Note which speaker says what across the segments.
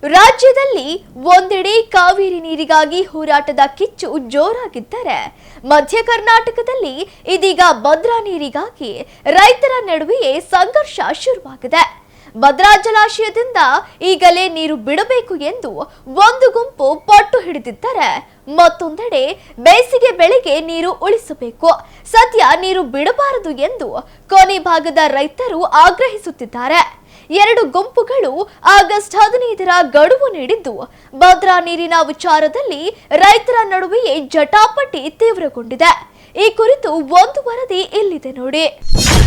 Speaker 1: ರಾಜ್ಯದಲ್ಲಿ ಒಂದೆಡೆ ಕಾವೇರಿ ನೀರಿಗಾಗಿ ಹೋರಾಟದ ಕಿಚ್ಚು ಜೋರಾಗಿದ್ದರೆ ಮಧ್ಯ ಕರ್ನಾಟಕದಲ್ಲಿ ಇದೀಗ ಭದ್ರಾ ನೀರಿಗಾಗಿ ರೈತರ ನಡುವೆಯೇ ಸಂಘರ್ಷ ಶುರುವಾಗಿದೆ. ಭದ್ರಾ ಜಲಾಶಯದಿಂದ ಈಗಲೇ ನೀರು ಬಿಡಬೇಕು ಎಂದು ಒಂದು ಗುಂಪು ಪಟ್ಟು ಹಿಡಿದಿದ್ದರೆ ಮತ್ತೊಂದೆಡೆ ಬೇಸಿಗೆ ಬೆಳೆಗೆ ನೀರು ಉಳಿಸಬೇಕು, ಸದ್ಯ ನೀರು ಬಿಡಬಾರದು ಎಂದು ಕೊನೆ ಭಾಗದ ರೈತರು ಆಗ್ರಹಿಸುತ್ತಿದ್ದಾರೆ. ಎರಡು ಗುಂಪುಗಳು ಆಗಸ್ಟ್ 15ರ ಗಡುವು ನೀಡಿದ್ದು ಭದ್ರಾ ನೀರಿನ ವಿಚಾರದಲ್ಲಿ ರೈತರ ನಡುವೆಯೇ ಜಟಾಪಟಿ ತೀವ್ರಗೊಂಡಿದೆ. ಈ ಕುರಿತು ಒಂದು ವರದಿ ಇಲ್ಲಿದೆ ನೋಡಿ.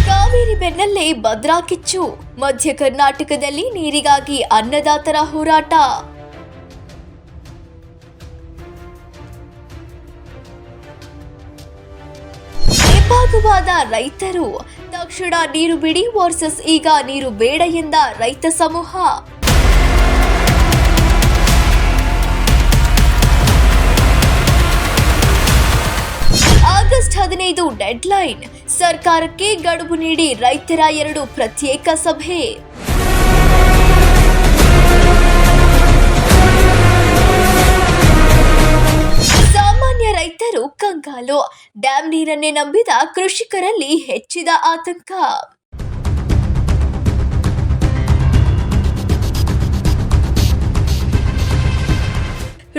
Speaker 1: ಕಾವೇರಿ ಬೆನ್ನಲ್ಲೇ ಭದ್ರಾ ಕಿಚ್ಚು, ಮಧ್ಯ ಕರ್ನಾಟಕದಲ್ಲಿ ನೀರಿಗಾಗಿ ಅನ್ನದಾತರ ಹೋರಾಟ. ಇಬ್ಬಾಗುವಾದ ರೈತರು, ತಕ್ಷಣ ನೀರು ಬಿಡಿ ವರ್ಸಸ್ ಈಗ ನೀರು ಬೇಡ ಎಂದ ರೈತ ಸಮೂಹ. ಆಗಸ್ಟ್ 15 ಡೆಡ್ಲೈನ್, ಸರ್ಕಾರಕ್ಕೆ ಗಡುವು ನೀಡಿ ರೈತರ ಎರಡು ಪ್ರತ್ಯೇಕ ಸಭೆ. ಸಾಮಾನ್ಯ ರೈತರು ಕಂಗಾಲು, ಡ್ಯಾಂ ನೀರನ್ನೇ ನಂಬಿದ ಕೃಷಿಕರಲ್ಲಿ ಹೆಚ್ಚಿದ ಆತಂಕ.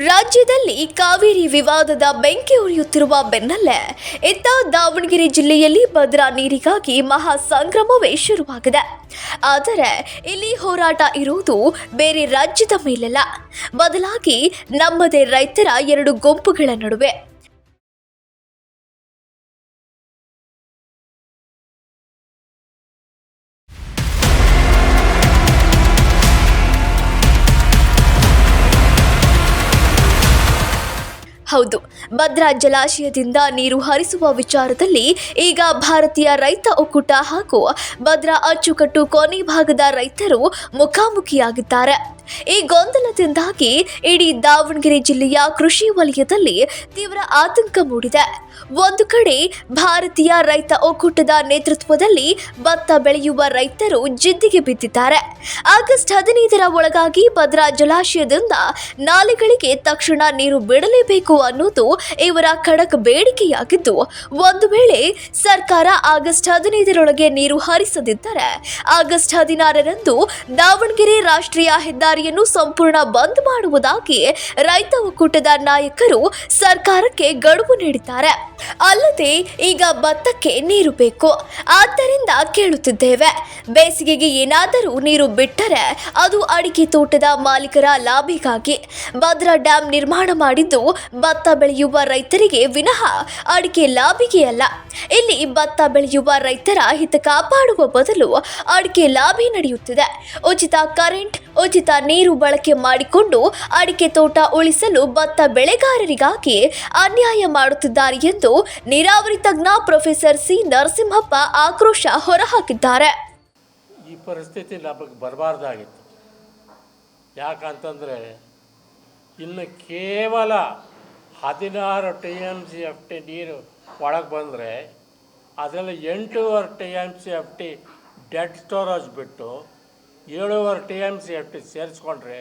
Speaker 1: ರಾಜ್ಯದಲ್ಲಿ ಕಾವೇರಿ ವಿವಾದದ ಬೆಂಕಿ ಉರಿಯುತ್ತಿರುವ ಬೆನ್ನಲ್ಲೇ ಇತ್ತ ದಾವಣಗೆರೆ ಜಿಲ್ಲೆಯಲ್ಲಿ ಭದ್ರಾ ನೀರಿಗಾಗಿ ಮಹಾ ಸಂಗ್ರಾಮವೇ ಶುರುವಾಗಿದೆ. ಆದರೆ ಇಲ್ಲಿ ಹೋರಾಟ ಇರುವುದು ಬೇರೆ ರಾಜ್ಯದ ಮೇಲಲ್ಲ, ಬದಲಾಗಿ ನಮ್ಮದೇ ರೈತರ ಎರಡು ಗುಂಪುಗಳ ನಡುವೆ. ಹೌದು, ಭದ್ರಾ ಜಲಾಶಯದಿಂದ ನೀರು ಹರಿಸುವ ವಿಚಾರದಲ್ಲಿ ಈಗ ಭಾರತೀಯ ರೈತ ಒಕ್ಕೂಟ ಹಾಗೂ ಭದ್ರಾ ಅಚ್ಚುಕಟ್ಟು ಕೊನೆ ಭಾಗದ ರೈತರು ಮುಖಾಮುಖಿಯಾಗಿದ್ದಾರೆ. ಈ ಗೊಂದಲದಿಂದಾಗಿ ಇಡೀ ದಾವಣಗೆರೆ ಜಿಲ್ಲೆಯ ಕೃಷಿ ವಲಯದಲ್ಲಿ ತೀವ್ರ ಆತಂಕ ಮೂಡಿದೆ. ಒಂದು ಕಡೆ ಭಾರತೀಯ ರೈತ ಒಕ್ಕೂಟದ ನೇತೃತ್ವದಲ್ಲಿ ಭತ್ತ ಬೆಳೆಯುವ ರೈತರು ಜಿದ್ದಿಗೆ ಬಿದ್ದಿದ್ದಾರೆ. ಆಗಸ್ಟ್ 15ರ ಒಳಗಾಗಿ ಭದ್ರಾ ಜಲಾಶಯದಿಂದ ನಾಲೆಗಳಿಗೆ ತಕ್ಷಣ ನೀರು ಬಿಡಲೇಬೇಕು ಅನ್ನೋದು ಇವರ ಖಡಕ್ ಬೇಡಿಕೆಯಾಗಿದ್ದು, ಒಂದು ವೇಳೆ ಸರ್ಕಾರ ಆಗಸ್ಟ್ 15ರೊಳಗೆ ನೀರು ಹರಿಸದಿದ್ದರೆ ಆಗಸ್ಟ್ 16ರಂದು ದಾವಣಗೆರೆ ರಾಷ್ಟ್ರೀಯ ಹೆದ್ದಾರಿಯನ್ನು ಸಂಪೂರ್ಣ ಬಂದ್ ಮಾಡುವುದಾಗಿ ರೈತ ಒಕ್ಕೂಟದ ನಾಯಕರು ಸರ್ಕಾರಕ್ಕೆ ಗಡುವು ನೀಡಿದ್ದಾರೆ. ಅಲ್ಲದೆ ಈಗ ಭತ್ತಕ್ಕೆ ನೀರು ಬೇಕು, ಆದ್ದರಿಂದ ಕೇಳುತ್ತಿದ್ದೇವೆ, ಬೇಸಿಗೆಗೆ ಏನಾದರೂ ನೀರು ಬಿಟ್ಟರೆ ಅದು ಅಡಿಕೆ ತೋಟದ ಮಾಲೀಕರ ಲಾಭಿಗಾಗಿ. ಭದ್ರಾ ಡ್ಯಾಂ ನಿರ್ಮಾಣ ಮಾಡಿದ್ದು ಭತ್ತ ಬೆಳೆಯುವ ರೈತರಿಗೆ ವಿನಃ ಅಡಿಕೆ ಲಾಭಿಗೆ ಅಲ್ಲ. ಇಲ್ಲಿ ಭತ್ತ ಬೆಳೆಯುವ ರೈತರ ಹಿತ ಕಾಪಾಡುವ ಬದಲು ಅಡಿಕೆ ಲಾಭಿ ನಡೆಯುತ್ತಿದೆ. ಉಚಿತ ಕರೆಂಟ್, ಉಚಿತ ನೀರು ಬಳಕೆ ಮಾಡಿಕೊಂಡು ಅಡಿಕೆ ತೋಟ ಉಳಿಸಲು ಭತ್ತ ಬೆಳೆಗಾರರಿಗಾಗಿ ಅನ್ಯಾಯ ಮಾಡುತ್ತಿದ್ದಾರೆ ಎಂದು ನೀರಾವರಿ ತಜ್ಞ ಪ್ರೊಫೆಸರ್ ಸಿ ನರಸಿಂಹಪ್ಪ ಆಕ್ರೋಶ ಹೊರಹಾಕಿದ್ದಾರೆ.
Speaker 2: ಈ ಪರಿಸ್ಥಿತಿ ನಮಗೆ ಬರಬಾರ್ದಾಗಿತ್ತು. ಯಾಕಂತಂದರೆ ಇನ್ನು ಕೇವಲ 16 TMCFT ನೀರು ಒಳಗೆ ಬಂದರೆ ಅದರಲ್ಲಿ 8.5 TMCFT ಡೆಡ್ ಸ್ಟೋರೇಜ್ ಬಿಟ್ಟು 7.5 TMCFT ಸೇರಿಸ್ಕೊಂಡ್ರೆ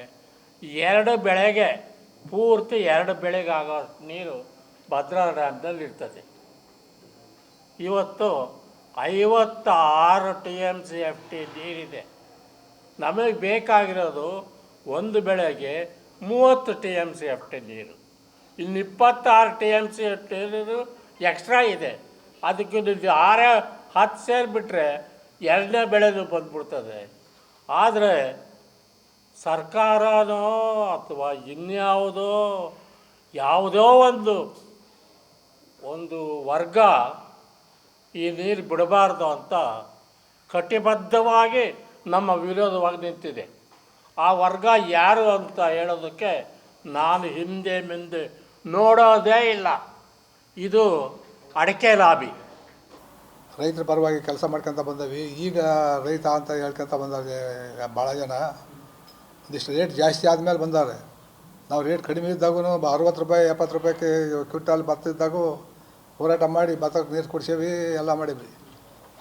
Speaker 2: 2 ಬೆಳೆಗೆ ಪೂರ್ತಿ 2 ಬೆಳೆಗೆ ಆಗೋ ನೀರು ಭದ್ರಾ ಡ್ಯಾಮ್ನಲ್ಲಿ ಇರ್ತದೆ. ಇವತ್ತು 56 TMCFT ನೀರಿದೆ. ನಮಗೆ ಬೇಕಾಗಿರೋದು ಒಂದು ಬೆಳೆಗೆ 30 TMCFT ನೀರು. ಇನ್ನು 26 TMCFT ನೀರು ಎಕ್ಸ್ಟ್ರಾ ಇದೆ. ಅದಕ್ಕೆ 6-10 ಸೇರಿಬಿಟ್ರೆ 2ನೇ ಬೆಳೆದು ಬಂದ್ಬಿಡ್ತದೆ. ಆದರೆ ಸರ್ಕಾರನೋ ಅಥವಾ ಇನ್ಯಾವುದೋ ಯಾವುದೋ ಒಂದು ವರ್ಗ ಈ ನೀರು ಬಿಡಬಾರ್ದು ಅಂತ ಕಟಿಬದ್ಧವಾಗಿ ನಮ್ಮ ವಿರೋಧವಾಗಿ ನಿಂತಿದೆ. ಆ ವರ್ಗ ಯಾರು ಅಂತ ಹೇಳೋದಕ್ಕೆ ನಾನು ಹಿಂದೆ ಮುಂದೆ ನೋಡೋದೇ ಇಲ್ಲ. ಇದು ಅಡಿಕೆ ಲಾಬಿ.
Speaker 3: ರೈತರ ಪರವಾಗಿ ಕೆಲಸ ಮಾಡ್ಕೊತ ಬಂದವಿ. ಈಗ ರೈತ ಅಂತ ಹೇಳ್ಕೊತ ಬಂದವ್ರೆ ಭಾಳ ಜನ. ಒಂದಿಷ್ಟು ರೇಟ್ ಜಾಸ್ತಿ ಆದಮೇಲೆ ಬಂದವ್ರೆ. ನಾವು ರೇಟ್ ಕಡಿಮೆ ಇದ್ದಾಗೂ 60 ರೂಪಾಯಿ 70 ರೂಪಾಯಿಗೆ ಕ್ವಿಂಟಾಲ್ ಭತ್ತ ಇದ್ದಾಗೂ ಹೋರಾಟ ಮಾಡಿ ಭತ್ತಕ್ಕೆ ನೀರು ಕೊಡ್ಸೇವಿ, ಎಲ್ಲ ಮಾಡೀವಿ.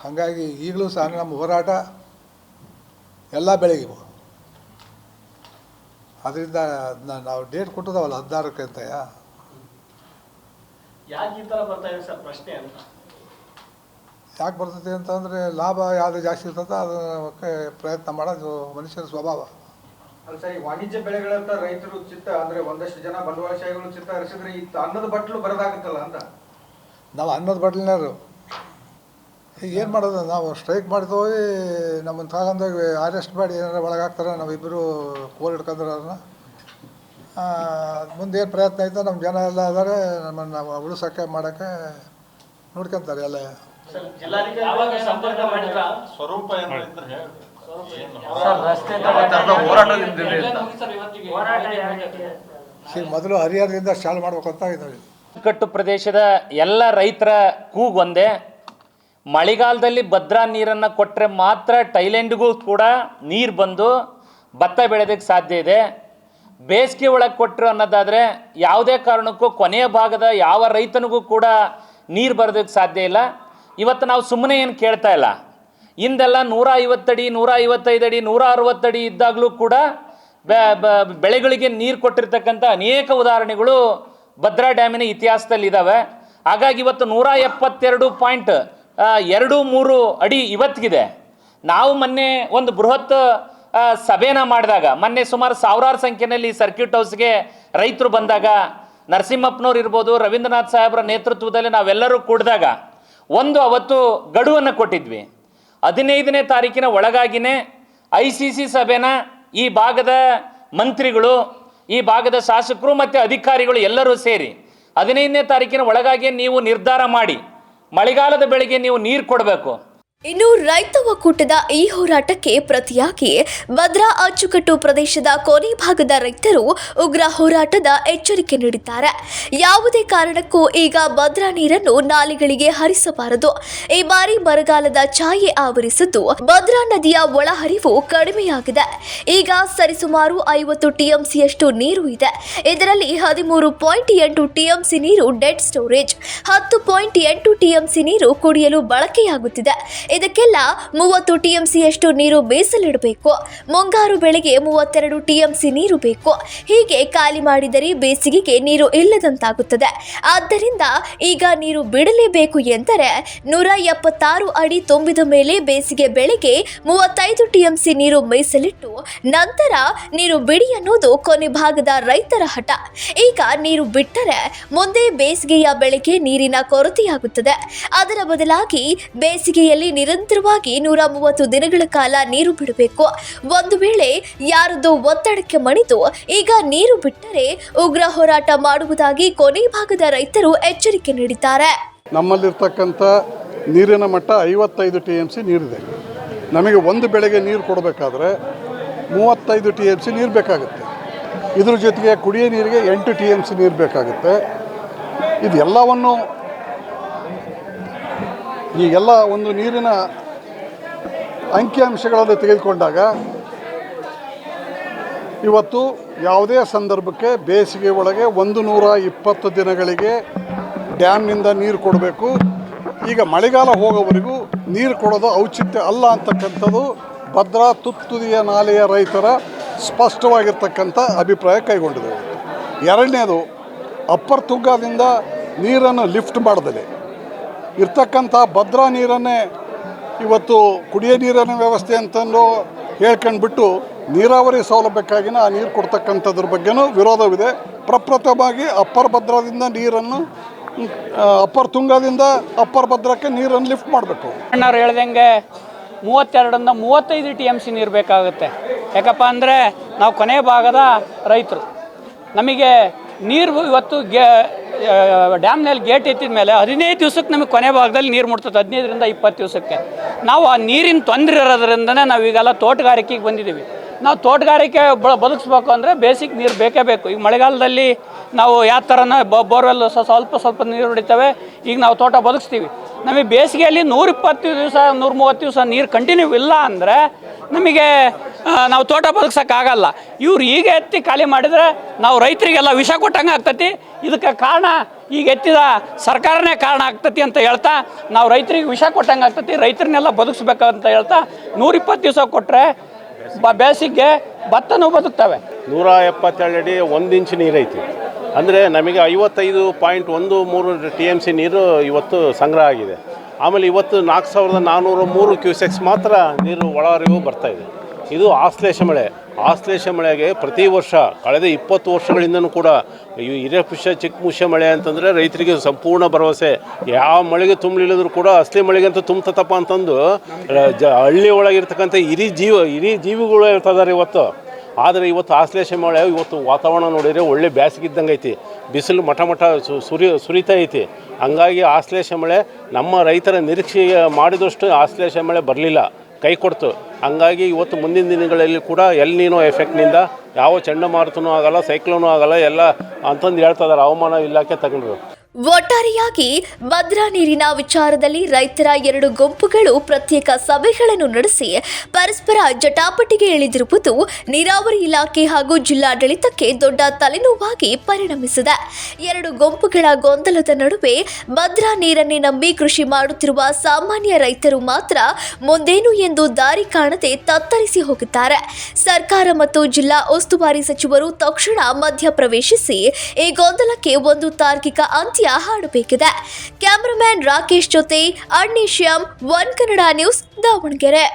Speaker 3: ಹಾಗಾಗಿ ಈಗಲೂ ಸಹ ನಮ್ಮ ಹೋರಾಟ ಎಲ್ಲ ಬೆಳೆಗಿವು. ಅದರಿಂದ ನಾವು ಡೇಟ್ ಕೊಟ್ಟಿದ್ದಾವಲ್ಲ 16ಕ್ಕೆ ಅಂತ.
Speaker 4: ಯಾಕೆ ಈ ಥರ ಬರ್ತಾ ಇದೆ ಸರ್ ಪ್ರಶ್ನೆ ಅಂತ?
Speaker 3: ಯಾಕೆ ಬರ್ತೈತೆ ಅಂತಂದರೆ ಲಾಭ ಯಾವುದು ಜಾಸ್ತಿ ಇರ್ತದೆ ಅದಕ್ಕೆ ಪ್ರಯತ್ನ ಮಾಡೋದು ಮನುಷ್ಯನ ಸ್ವಭಾವ.
Speaker 5: ಅಲ್ಲ ಸರ್, ಈ ವಾಣಿಜ್ಯ ಬೆಳೆಗಳಂತ ರೈತರು ಚಿತ್ತ ಅಂದರೆ ಒಂದಷ್ಟು ಜನ ಬಂಡವಾಳಶಾಹಿಗಳು ಚಿತ್ತ ಹರಿಸಿದ್ರೆ ಈ ಅನ್ನದ ಬಟ್ಲು ಬರೋದಾಗುತ್ತಲ್ಲ ಅಂತ.
Speaker 3: ನಾವು ಅನ್ನದ ಬಟ್ಲಿನಾರು ಈಗ ಏನು ಮಾಡೋದು, ನಾವು ಸ್ಟ್ರೈಕ್ ಮಾಡಿದೋಗಿ ನಮ್ಮನ್ನು ತಗೊಂಡೋಗಿ ಅರೆಸ್ಟ್ ಮಾಡಿ ಏನಾರು ಒಳಗಾಗ್ತಾರೆ. ನಾವಿಬ್ಬರು ಕೋಲ್ ಹಿಡ್ಕೊಂಡ್ರೆ ಅವ್ರನ್ನ ಮುಂದೆ ಏನು ಪ್ರಯತ್ನ ಐತೆ ನಮ್ಮ ಜನ ಎಲ್ಲ ಇದ್ದಾರೆ, ನಮ್ಮನ್ನು ಉಳಿಸೋಕ್ಕೆ ಮಾಡೋಕ್ಕೆ ನೋಡ್ಕೊತಾರೆ ಎಲ್ಲ.
Speaker 4: ಯಾವಾಗ ಸಂಪರ್ಕ ಮಾಡಿದ್ರ?
Speaker 6: ಸ್ವರೂಪ
Speaker 3: ಮೊದಲು ಹರಿಹರದಿಂದ ಸ್ಟಾರ್ಟ್ ಮಾಡ್ಬೇಕು ಅಂತ ಇದ್ದೀವಿ.
Speaker 7: ಅಚ್ಚುಕಟ್ಟು ಪ್ರದೇಶದ ಎಲ್ಲ ರೈತರ ಕೂಗೊಂದೇ, ಮಳೆಗಾಲದಲ್ಲಿ ಭದ್ರಾ ನೀರನ್ನು ಕೊಟ್ಟರೆ ಮಾತ್ರ ಥೈಲ್ಯಾಂಡ್ಗೂ ಕೂಡ ನೀರು ಬಂದು ಭತ್ತ ಬೆಳೆಯೋದಕ್ಕೆ ಸಾಧ್ಯ ಇದೆ. ಬೇಸಿಗೆ ಒಳಗೆ ಕೊಟ್ಟರು ಅನ್ನೋದಾದರೆ ಯಾವುದೇ ಕಾರಣಕ್ಕೂ ಕೊನೆಯ ಭಾಗದ ಯಾವ ರೈತನಿಗೂ ಕೂಡ ನೀರು ಬರೋದಕ್ಕೆ ಸಾಧ್ಯ ಇಲ್ಲ. ಇವತ್ತು ನಾವು ಸುಮ್ಮನೆ ಏನು ಕೇಳ್ತಾ ಇಲ್ಲ. ಹಿಂದೆಲ್ಲ 150 ಅಡಿ 155 ಅಡಿ 160 ಅಡಿ ಇದ್ದಾಗಲೂ ಕೂಡ ಬೆಳೆಗಳಿಗೆ ನೀರು ಕೊಟ್ಟಿರ್ತಕ್ಕಂಥ ಅನೇಕ ಉದಾಹರಣೆಗಳು ಭದ್ರಾ ಡ್ಯಾಮಿನ ಇತಿಹಾಸದಲ್ಲಿ ಇದ್ದಾವೆ. ಹಾಗಾಗಿ ಇವತ್ತು 172.23 ಅಡಿ ಇವತ್ತಿಗಿದೆ. ನಾವು ಮೊನ್ನೆ ಒಂದು ಬೃಹತ್ ಸಭೆನ ಮಾಡಿದಾಗ, ಮೊನ್ನೆ ಸುಮಾರು ಸಾವಿರಾರು ಸಂಖ್ಯೆಯಲ್ಲಿ ಸರ್ಕ್ಯೂಟ್ ಹೌಸ್ಗೆ ರೈತರು ಬಂದಾಗ, ನರಸಿಂಹಪ್ಪನವ್ರು ಇರ್ಬೋದು, ರವೀಂದ್ರನಾಥ್ ಸಾಹೇಬ್ರ ನೇತೃತ್ವದಲ್ಲಿ ನಾವೆಲ್ಲರೂ ಕೂಡಿದಾಗ ಒಂದು ಅವತ್ತು ಗಡುವನ್ನು ಕೊಟ್ಟಿದ್ವಿ. 15ನೇ ತಾರೀಕಿನ ಒಳಗಾಗಿನೇ ICC ಸಭೆನ ಈ ಭಾಗದ ಮಂತ್ರಿಗಳು, ಈ ಭಾಗದ ಶಾಸಕರು ಮತ್ತು ಅಧಿಕಾರಿಗಳು ಎಲ್ಲರೂ ಸೇರಿ 15ನೇ ತಾರೀಕಿನ ಒಳಗಾಗಿ ನೀವು ನಿರ್ಧಾರ ಮಾಡಿ ಮಳೆಗಾಲದ ಬೆಳೆಗೆ ನೀವು ನೀರು ಕೊಡಬೇಕು.
Speaker 1: ಇನ್ನು ರೈತ ಒಕ್ಕೂಟದ ಈ ಹೋರಾಟಕ್ಕೆ ಪ್ರತಿಯಾಗಿ ಭದ್ರಾ ಅಚ್ಚುಕಟ್ಟು ಪ್ರದೇಶದ ಕೊನೆ ಭಾಗದ ರೈತರು ಉಗ್ರ ಹೋರಾಟದ ಎಚ್ಚರಿಕೆ ನೀಡಿದ್ದಾರೆ. ಯಾವುದೇ ಕಾರಣಕ್ಕೂ ಈಗ ಭದ್ರಾ ನೀರನ್ನು ನಾಲೆಗಳಿಗೆ ಹರಿಸಬಾರದು. ಈ ಬಾರಿ ಬರಗಾಲದ ಛಾಯೆ ಆವರಿಸಿದ್ದು ಭದ್ರಾ ನದಿಯ ಒಳಹರಿವು ಕಡಿಮೆಯಾಗಿದೆ. ಈಗ ಸರಿಸುಮಾರು 50 TMCಯಷ್ಟು ನೀರು ಇದೆ. ಇದರಲ್ಲಿ 13.8 TMC ನೀರು ಡೆಡ್ ಸ್ಟೋರೇಜ್, 10.8 TMC ನೀರು ಕುಡಿಯಲು ಬಳಕೆಯಾಗುತ್ತಿದೆ. ಇದಕ್ಕೆಲ್ಲ 30 TMCಯಷ್ಟು ನೀರು ಬೇಸಲಿಡಬೇಕು. ಮುಂಗಾರು ಬೆಳೆಗೆ 32 TMC ನೀರು ಬೇಕು. ಹೀಗೆ ಖಾಲಿ ಮಾಡಿದರೆ ಬೇಸಿಗೆಗೆ ನೀರು ಇಲ್ಲದಂತಾಗುತ್ತದೆ. ಆದ್ದರಿಂದ ಈಗ ನೀರು ಬಿಡಲೇಬೇಕು ಎಂದರೆ 176 ಅಡಿ ತುಂಬಿದ ಮೇಲೆ ಬೇಸಿಗೆ ಬೆಳೆಗೆ 35 TMC ನೀರು ಮೀಸಲಿಟ್ಟು ನಂತರ ನೀರು ಬಿಡಿ ಅನ್ನೋದು ಕೊನೆ ಭಾಗದ ರೈತರ ಹಠ. ಈಗ ನೀರು ಬಿಟ್ಟರೆ ಮುಂದೆ ಬೇಸಿಗೆಯ ಬೆಳೆಗೆ ನೀರಿನ ಕೊರತೆಯಾಗುತ್ತದೆ. ಅದರ ಬದಲಾಗಿ ಬೇಸಿಗೆಯಲ್ಲಿ ನಿರಂತರವಾಗಿ 130 ದಿನಗಳ ಕಾಲ ನೀರು ಬಿಡಬೇಕು. ಒಂದು ವೇಳೆ ಯಾರದ್ದು ಒತ್ತಡಕ್ಕೆ ಮಣಿದು ಈಗ ನೀರು ಬಿಟ್ಟರೆ ಉಗ್ರ ಹೋರಾಟ ಮಾಡುವುದಾಗಿ ಕೊನೆ ಭಾಗದ ರೈತರು ಎಚ್ಚರಿಕೆ ನೀಡಿದ್ದಾರೆ.
Speaker 8: ನಮ್ಮಲ್ಲಿರ್ತಕ್ಕಂಥ ನೀರಿನ ಮಟ್ಟ 55 TMC ನೀರಿದೆ. ನಮಗೆ ಒಂದು ಬೆಳೆಗೆ ನೀರು ಕೊಡಬೇಕಾದ್ರೆ 35 TMC ನೀರು ಬೇಕಾಗುತ್ತೆ. ಇದ್ರ ಜೊತೆಗೆ ಕುಡಿಯೋ ನೀರಿಗೆ 8 TMC ನೀರು ಬೇಕಾಗುತ್ತೆ. ಇದೆಲ್ಲವನ್ನು ಈಗೆಲ್ಲ ಒಂದು ನೀರಿನ ಅಂಕಿಅಂಶಗಳನ್ನು ತೆಗೆದುಕೊಂಡಾಗ ಇವತ್ತು ಯಾವುದೇ ಸಂದರ್ಭಕ್ಕೆ ಬೇಸಿಗೆ ಒಳಗೆ 120 ದಿನಗಳಿಗೆ ಡ್ಯಾಮ್ನಿಂದ ನೀರು ಕೊಡಬೇಕು. ಈಗ ಮಳೆಗಾಲ ಹೋಗೋವರೆಗೂ ನೀರು ಕೊಡೋದು ಔಚಿತ್ಯ ಅಲ್ಲ ಅಂತಕ್ಕಂಥದ್ದು ಭದ್ರಾ ತುತ್ತುದಿಯ ನಾಲೆಯ ರೈತರ ಸ್ಪಷ್ಟವಾಗಿರ್ತಕ್ಕಂಥ ಅಭಿಪ್ರಾಯ ಕೈಗೊಂಡಿದೆ. ಎರಡನೇದು, ಅಪ್ಪರ್ ತುಂಗಾದಿಂದ ನೀರನ್ನು ಲಿಫ್ಟ್ ಮಾಡದಲೆ ಇರ್ತಕ್ಕಂಥ ಭದ್ರಾ ನೀರನ್ನೇ ಇವತ್ತು ಕುಡಿಯೋ ನೀರಿನ ವ್ಯವಸ್ಥೆ ಅಂತಂದು ಹೇಳ್ಕೊಂಡ್ಬಿಟ್ಟು ನೀರಾವರಿ ಸೌಲಭ್ಯಕ್ಕಾಗಿ ಆ ನೀರು ಕೊಡ್ತಕ್ಕಂಥದ್ರ ಬಗ್ಗೆನೂ ವಿರೋಧವಿದೆ. ಪ್ರಪ್ರಥಮವಾಗಿ ಅಪ್ಪರ್ ಭದ್ರಾದಿಂದ ನೀರನ್ನು ಅಪ್ಪರ್ ತುಂಗಾದಿಂದ ಅಪ್ಪರ್ ಭದ್ರಕ್ಕೆ ನೀರನ್ನು ಲಿಫ್ಟ್ ಮಾಡಬೇಕು.
Speaker 9: ಅಣ್ಣವ್ರು ಹೇಳ್ದಂಗೆ 32ರಿಂದ 35 TMC ನೀರು ಬೇಕಾಗುತ್ತೆ. ಯಾಕಪ್ಪ ಅಂದರೆ ನಾವು ಕೊನೆ ಭಾಗದ ರೈತರು. ನಮಗೆ ನೀರು ಇವತ್ತು ಡ್ಯಾಮ್ನಲ್ಲಿ ಗೇಟ್ ಎತ್ತಿದ ಮೇಲೆ 15 ದಿವಸಕ್ಕೆ ನಮಗೆ ಕೊನೆ ಭಾಗದಲ್ಲಿ ನೀರು ಮುಟ್ತದೆ. 15ರಿಂದ 20 ದಿವಸಕ್ಕೆ ನಾವು ಆ ನೀರಿನ ತೊಂದರೆ ಇರೋದ್ರಿಂದನೇ ನಾವು ಈಗೆಲ್ಲ ತೋಟಗಾರಿಕೆಗೆ ಬಂದಿದ್ದೀವಿ. ನಾವು ತೋಟಗಾರಿಕೆ ಬದುಕಿಸ್ಬೇಕು ಅಂದರೆ ಬೇಸಿಕ್ ನೀರು ಬೇಕೇ ಬೇಕು. ಈಗ ಮಳೆಗಾಲದಲ್ಲಿ ನಾವು ಯಾವ ಥರನ ಬೋರ್ವೆಲ್ ಸ್ವಲ್ಪ ನೀರು ಹೊಡಿತವೆ. ಈಗ ನಾವು ತೋಟ ಬದುಕಿಸ್ತೀವಿ. ನಮಗೆ ಬೇಸಿಗೆಯಲ್ಲಿ 120 ದಿವಸ 130 ದಿವಸ ನೀರು ಕಂಟಿನ್ಯೂ ಇಲ್ಲ ಅಂದರೆ ನಮಗೆ ನಾವು ತೋಟ ಬದುಕ್ಸೋಕ್ಕಾಗಲ್ಲ. ಇವ್ರು ಈಗ ಎತ್ತಿ ಖಾಲಿ ಮಾಡಿದರೆ ನಾವು ರೈತರಿಗೆಲ್ಲ ವಿಷ ಕೊಟ್ಟಂಗೆ ಆಗ್ತತಿ. ಇದಕ್ಕೆ ಕಾರಣ ಈಗ ಎತ್ತಿದ ಸರ್ಕಾರನೇ ಕಾರಣ ಆಗ್ತತಿ ಅಂತ ಹೇಳ್ತಾ ನಾವು ರೈತರಿಗೆ ವಿಷ ಕೊಟ್ಟಂಗೆ ಆಗ್ತತಿ. ರೈತರನ್ನೆಲ್ಲ ಬದುಕಿಸ್ಬೇಕಂತ ಹೇಳ್ತಾ 120 ದಿವಸ ಕೊಟ್ಟರೆ ಬೇಸಿಗೆ ಭತ್ತನೂ ಬದುಕ್ತವೆ.
Speaker 6: 177 ಅಡಿ 1 ಇಂಚ್ ನೀರೈತಿ. ಅಂದರೆ ನಮಗೆ 55.13 TMC ನೀರು ಇವತ್ತು ಸಂಗ್ರಹ ಆಗಿದೆ. ಆಮೇಲೆ ಇವತ್ತು 4403 ಕ್ಯೂಸೆಕ್ಸ್ ಮಾತ್ರ ನೀರು ಒಳಹರಿವು ಬರ್ತಾಯಿದೆ. ಇದು ಆಶ್ಲೇಷ ಮಳೆ. ಆಶ್ಲೇಷ ಮಳೆಗೆ ಪ್ರತಿ ವರ್ಷ ಕಳೆದ 20 ವರ್ಷಗಳಿಂದನೂ ಕೂಡ ಈ ಹಿರೇಪುಷ್ಯ ಚಿಕ್ಕಮುಷ್ಯ ಮಳೆ ಅಂತಂದರೆ ರೈತರಿಗೆ ಸಂಪೂರ್ಣ ಭರವಸೆ. ಯಾವ ಮಳೆಗೆ ತುಂಬಲಿಲ್ಲದ್ರೂ ಕೂಡ ಅಸಲಿ ಮಳೆಗಂತೂ ತುಂಬತಪ್ಪ ಅಂತಂದು ಹಳ್ಳಿ ಒಳಗಿರ್ತಕ್ಕಂಥ ಹಿರಿ ಜೀವಿಗಳು ಹೇಳ್ತಿದ್ದಾರೆ ಇವತ್ತು. ಆದರೆ ಇವತ್ತು ಆಶ್ಲೇಷ ಮಳೆ, ಇವತ್ತು ವಾತಾವರಣ ನೋಡಿದರೆ ಒಳ್ಳೆ ಬೇಸಿಗಿದ್ದಂಗೆ ಐತಿ. ಬಿಸಿಲು ಮಠ ಸುರಿತಾ ಐತಿ. ಹಂಗಾಗಿ ಆಶ್ಲೇಷ ಮಳೆ ನಮ್ಮ ರೈತರ ನಿರೀಕ್ಷೆ ಮಾಡಿದಷ್ಟು ಆಶ್ಲೇಷ ಮಳೆ ಬರಲಿಲ್ಲ, ಕೈ ಕೊಡ್ತು. ಹಂಗಾಗಿ ಇವತ್ತು ಮುಂದಿನ ದಿನಗಳಲ್ಲಿ ಕೂಡ ಎಲ್ ನೀನೋ ಎಫೆಕ್ಟ್ನಿಂದ ಯಾವ ಚಂಡಮಾರುತನೂ ಆಗಲ್ಲ, ಸೈಕ್ಲೋನೂ ಆಗಲ್ಲ ಎಲ್ಲ ಅಂತಂದು ಹೇಳ್ತಾ ಇದ್ದಾರೆ ಹವಾಮಾನ ಇಲಾಖೆ ತಗೊಂಡ್ರು.
Speaker 1: ಒಟ್ಟಾರೆಯಾಗಿ ಭದ್ರಾ ನೀರಿನ ವಿಚಾರದಲ್ಲಿ ರೈತರ 2 ಗುಂಪುಗಳು ಪ್ರತ್ಯೇಕ ಸಭೆಗಳನ್ನು ನಡೆಸಿ ಪರಸ್ಪರ ಜಟಾಪಟಿಗೆ ಇಳಿದಿರುವುದು ನೀರಾವರಿ ಇಲಾಖೆ ಹಾಗೂ ಜಿಲ್ಲಾಡಳಿತಕ್ಕೆ ದೊಡ್ಡ ತಲೆನೋವಾಗಿ ಪರಿಣಮಿಸಿದೆ. 2 ಗುಂಪುಗಳ ಗೊಂದಲದ ನಡುವೆ ಭದ್ರಾ ನೀರನ್ನೇ ನಂಬಿ ಕೃಷಿ ಮಾಡುತ್ತಿರುವ ಸಾಮಾನ್ಯ ರೈತರು ಮಾತ್ರ ಮುಂದೇನು ಎಂದು ದಾರಿ ಕಾಣದೆ ತತ್ತರಿಸಿ ಹೋಗಿದ್ದಾರೆ. ಸರ್ಕಾರ ಮತ್ತು ಜಿಲ್ಲಾ ಉಸ್ತುವಾರಿ ಸಚಿವರು ತಕ್ಷಣ ಮಧ್ಯಪ್ರವೇಶಿಸಿ ಈ ಗೊಂದಲಕ್ಕೆ ಒಂದು ತಾರ್ಕಿಕ ಅಂತ್ಯ ಹಾಡಬೇಕಿದೆ. ಕ್ಯಾಮರಾಮನ್ ರಾಕೇಶ್ ಜೊತೆ ಅರ್ನಿಶ್ಯಾಮ್, ಒನ್ ಕನ್ನಡ ನ್ಯೂಸ್, ದಾವಣಗೆರೆ.